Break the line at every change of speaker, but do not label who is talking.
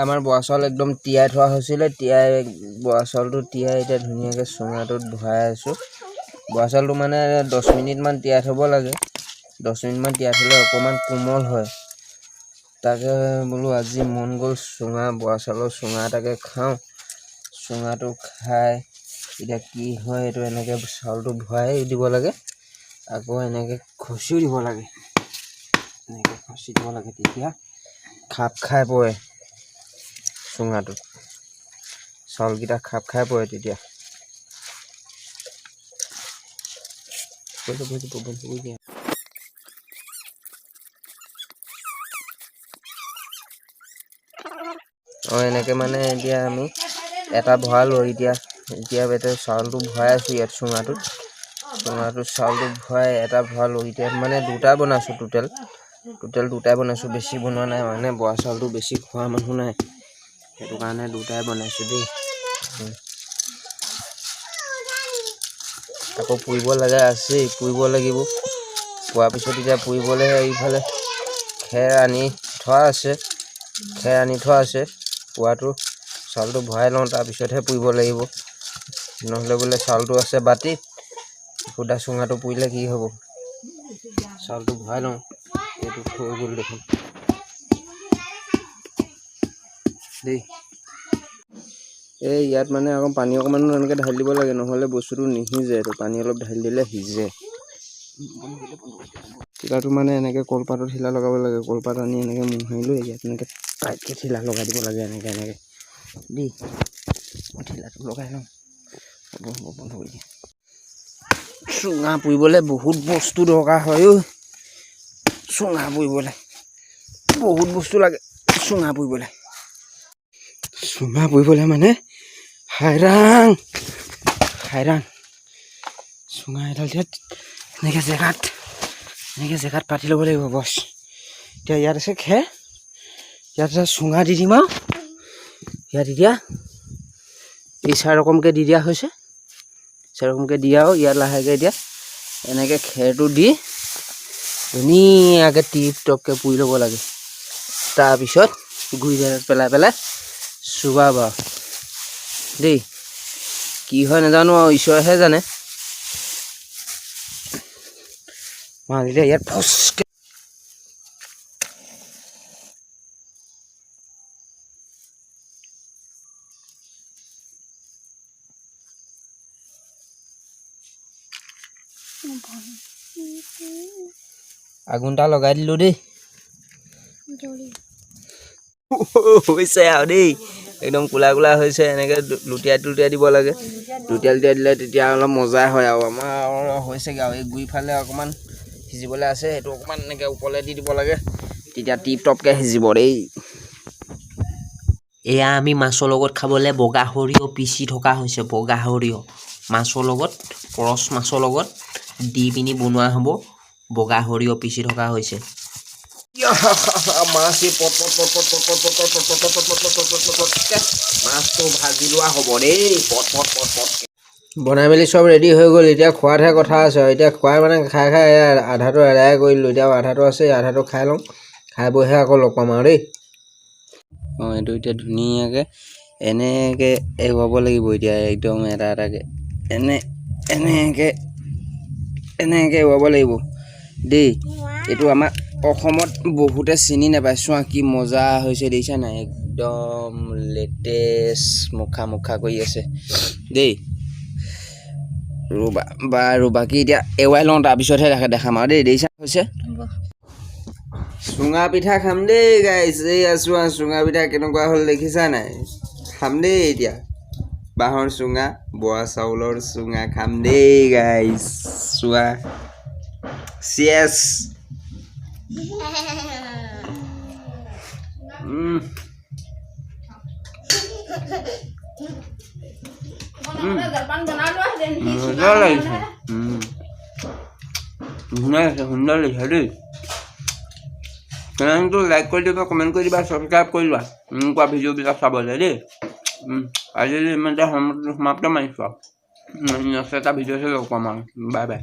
আমাৰ বৰা চাউল একদম তিয়াই থোৱা হৈছিলে বৰা চাউলটো তিয়াই এতিয়া ধুনীয়াকৈ চুঙাটোত ভৰাই আছোঁ বৰা চাউলটো মানে 10 মিনিটমান তিয়াই থ'ব লাগে 10 মিনিটমান তিয়াই থ'লে অকণমান কোমল হয় তাকে বোলো আজি মন গ'ল বৰা চাউলৰ চুঙা এটাকে খাওঁ চুঙাটো খাই এতিয়া কি হয় এইটো এনেকৈ চাউলটো ভৰাই দিব লাগে আকৌ এনেকৈ খচিও দিব লাগে এনেকৈ খচি দিব লাগে তেতিয়া খাপ খাই পৰে চুঙাটো চাউলকেইটা খাপ খাই পৰে তেতিয়া এনেকৈ মানে এতিয়া আমি এটা ভৰালোঁ এতিয়া চাউলটো ভৰাই আছোঁ ইয়াত চুঙাটোত চাউলটো ভৰাই এটা ভৰালোঁ এতিয়া মানে দুটা বনাইছোঁ টোটেল দুটাই বনাইছোঁ বেছি বনোৱা নাই মানে বৰা চাউলটো বেছি খোৱা মানুহ নাই সেইটো কাৰণে দুটাই বনাইছোঁ দেই আকৌ পুৰিব লাগে আছেই পুৰিব লাগিব পোৱাৰ পিছত এতিয়া পুৰিবলৈ এইফালে খেৰ আনি থোৱা আছে পোৱাটো চাউলটো ভৰাই লওঁ তাৰপিছতহে পুৰিব লাগিব নহ'লে বোলে চাউলটো আছে বাতিত সুদা চুঙাটো পুৰিলে কি হ'ব চাউলটো ভৰাই লওঁ এইটো হৈ গ'ল দেখোন দেই ইয়াত মানে আকৌ পানী অকণমান এনেকৈ ঢালি দিব লাগে নহ'লে বস্তুটো নিসিজে এইটো পানী অলপ ঢালি দিলে সিজে চিলাটো মানে এনেকৈ কলপাতত শিলা লগাব লাগে কলপাত আনি এনেকৈ মোহাৰি লৈ ইয়াত এনেকৈ টাইটকৈ শিলা লগাই দিব লাগে এনেকৈ দেই শিলাটো লগাই লওঁ বন্ধ কৰি দিয়ে চুঙা পুৰিবলৈ বহুত বস্তু দৰকাৰ হয় চুঙা পুৰিবলৈ বহুত বস্তু লাগে চুঙা পুৰিবলৈ মানে হাইৰাং চুঙা এডাল এনেকৈ জেগাত পাতি ল'ব লাগিব বছ এতিয়া ইয়াত আছে খেৰ ইয়াত এটা চুঙা দি দিম আৰু ইয়াত এতিয়া এই চাৰকমকৈ দি দিয়া হৈছে চাৰকমকৈ দিয়া আৰু ইয়াত লাহেকৈ এতিয়া এনেকৈ খেৰটো দি ধুনীয়াকৈ টিপ টপকৈ পুৰি ল'ব লাগে তাৰপিছত গুৰি জালত পেলাই চুবাবা দেই কি হয় নাজানো আৰু ঈশ্বৰেহে জানে মাল এতিয়া ইয়াত ফচকৈ আগুনটা লগাই দিলোঁ দেই হৈছে আৰু দেই একদম কোলা হৈছে এনেকৈ লুটিয়াই দিব লাগে লুটিয়াই দিলে তেতিয়া অলপ মজা হয় আৰু আমাৰ হৈছেগৈ আৰু এই গুৰিফালে অকণমান সিজিবলৈ আছে সেইটো অকণমান এনেকৈ ওপৰলৈ দি দিব লাগে তেতিয়া টিপ টপকৈ সিজিব দেই
এয়া আমি মাছৰ লগত খাবলৈ বগা সৰিয়হ পিচি থকা হৈছে বগা সৰিয়হ মাছৰ লগত কৰচ মাছৰ লগত দি পিনি বনোৱা হ'ব বগা সৰিয়হ পিচি থকা হৈছে
মাছটো ভাজি লোৱা হ'ব দেই বনাই মেলি চব ৰেডি হৈ গ'ল এতিয়া খোৱাতহে কথা আছে এতিয়া খোৱাই মানে খাই আধাটো এৰাই কৰিলোঁ এতিয়া আধাটো আছে আধাটো খাই লওঁ খাই বৈহে আকৌ লগ পাম আৰু দেই এইটো এতিয়া ধুনীয়াকৈ এনেকৈ এৰুৱাব লাগিব এতিয়া একদম এটা এটাকৈ এনেকৈ এৰুৱাব লাগিব দেই। এইটো আমাৰ অসমত বহুতে চিনি নাপায়। চোৱা কি মজা হৈছে দেখিছা নাই, একদম লেটেষ্ট মুখা কৰি আছে দেই। বাকী এতিয়া এৱাই লওঁ, তাৰপিছতহে দেখাম আৰু দেই। দেখিছা হৈছে চুঙা পিঠা খাম দেই গাইছ। এই আছো চুঙা পিঠা কেনেকুৱা হ'ল দেখিছা নাই, খাম দেই এতিয়া। বাঁহৰ চুঙা, বৰা চাউলৰ চুঙা খাম দেই গাইছ। চোৱা চিয়েছ। মজা লাগিছে, সুন্দৰ লাগিছে দেই। চেনেলটো লাইক কৰি দিবা, কমেণ্ট কৰি দিবা, ছাবস্ক্ৰাইব কৰি লোৱা এনেকুৱা ভিডিঅ'বিলাক চাবলৈ দেই। আজি ইমানতে সমাপ্ত মাৰিছোঁ আৰু নেক্সট এটা ভিডিঅ'তে লগ পাম আৰু। Bye bye.